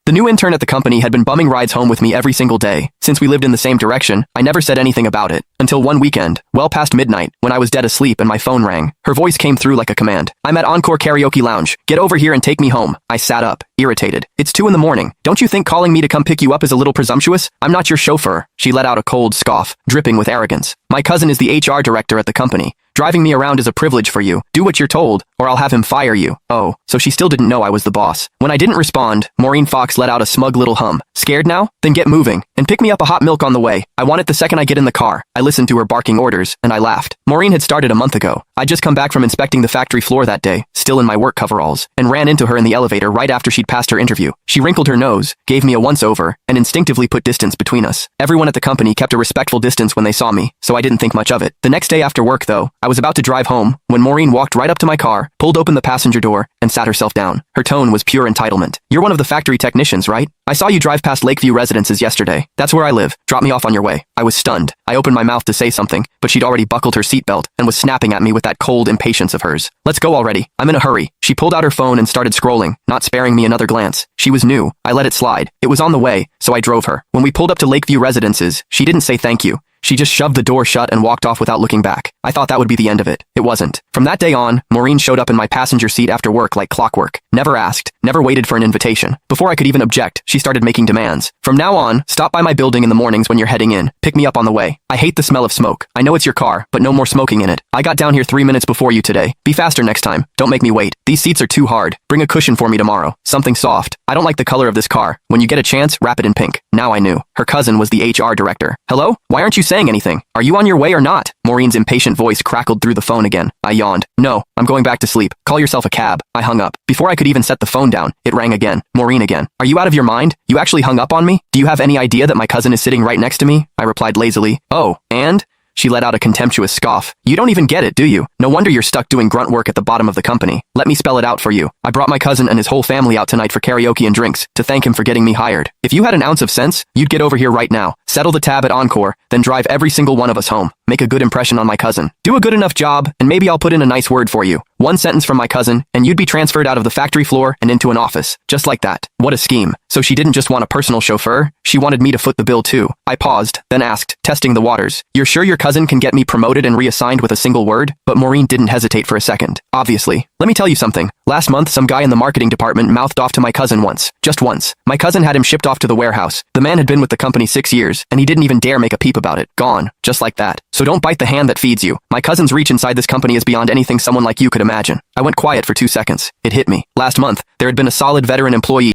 The new intern at the company had been bumming rides home with me every single day. Since we lived in the same direction, I never said anything about it. Until one weekend, well past midnight, when I was dead asleep and my phone rang. Her voice came through like a command. "I'm at Encore Karaoke Lounge. Get over here and take me home." I sat up, irritated. "It's 2 in the morning. Don't you think calling me to come pick you up is a little presumptuous? I'm not your chauffeur." She let out a cold scoff, dripping with arrogance. "My cousin is the HR director at the company. Driving me around is a privilege for you. Do what you're told, or I'll have him fire you." Oh, so she still didn't know I was the boss. When I didn't respond, Maureen Fox let out a smug little hum. "Scared now? Then get moving, and pick me up a hot milk on the way. I want it the second I get in the car." I listened to her barking orders, and I laughed. Maureen had started a month ago. I'd just come back from inspecting the factory floor that day, still in my work coveralls, and ran into her in the elevator right after she'd passed her interview. She wrinkled her nose, gave me a once-over, and instinctively put distance between us. Everyone at the company kept a respectful distance when they saw me, so I didn't think much of it. The next day after work, though, I was about to drive home when Maureen walked right up to my car, pulled open the passenger door, and sat herself down. Her tone was pure entitlement. "You're one of the factory technicians, right? I saw you drive past Lakeview Residences yesterday. That's where I live. Drop me off on your way." I was stunned. I opened my mouth to say something, but she'd already buckled her seatbelt and was snapping at me with that cold impatience of hers. "Let's go already. I'm in a hurry." She pulled out her phone and started scrolling, not sparing me another glance. She was new. I let it slide. It was on the way, so I drove her. When we pulled up to Lakeview Residences, she didn't say thank you. She just shoved the door shut and walked off without looking back. I thought that would be the end of it. It wasn't. From that day on, Maureen showed up in my passenger seat after work like clockwork. Never asked, never waited for an invitation. Before I could even object, she started making demands. "From now on, stop by my building in the mornings when you're heading in. Pick me up on the way. I hate the smell of smoke. I know it's your car, but no more smoking in it. I got down here 3 minutes before you today. Be faster next time. Don't make me wait. These seats are too hard. Bring a cushion for me tomorrow. Something soft. I don't like the color of this car. When you get a chance, wrap it in pink." Now I knew. Her cousin was the HR director. "Hello? Why aren't you saying anything? Are you on your way or not?" Maureen's impatient voice crackled through the phone again. I yawned. "No, I'm going back to sleep. Call yourself a cab." I hung up. Before I could even set the phone down, it rang again. Maureen again. "Are you out of your mind? You actually hung up on me? Do you have any idea that my cousin is sitting right next to me?" I replied lazily. "Oh, and?" She let out a contemptuous scoff. "You don't even get it, do you? No wonder you're stuck doing grunt work at the bottom of the company. Let me spell it out for you. I brought my cousin and his whole family out tonight for karaoke and drinks, to thank him for getting me hired. If you had an ounce of sense, you'd get over here right now, settle the tab at Encore, then drive every single one of us home. Make a good impression on my cousin. Do a good enough job, and maybe I'll put in a nice word for you. One sentence from my cousin, and you'd be transferred out of the factory floor and into an office. Just like that. What a scheme. So she didn't just want a personal chauffeur, she wanted me to foot the bill too." I paused, then asked, testing the waters, "You're sure your cousin can get me promoted and reassigned with a single word?" But Maureen didn't hesitate for a second. "Obviously. Let me tell you something. Last month, some guy in the marketing department mouthed off to my cousin once. Just once. My cousin had him shipped off to the warehouse. The man had been with the company 6 years, and he didn't even dare make a peep about it. Gone. Just like that. So don't bite the hand that feeds you. My cousin's reach inside this company is beyond anything someone like you could imagine." I went quiet for 2 seconds. It hit me. Last month, there had been a solid veteran employee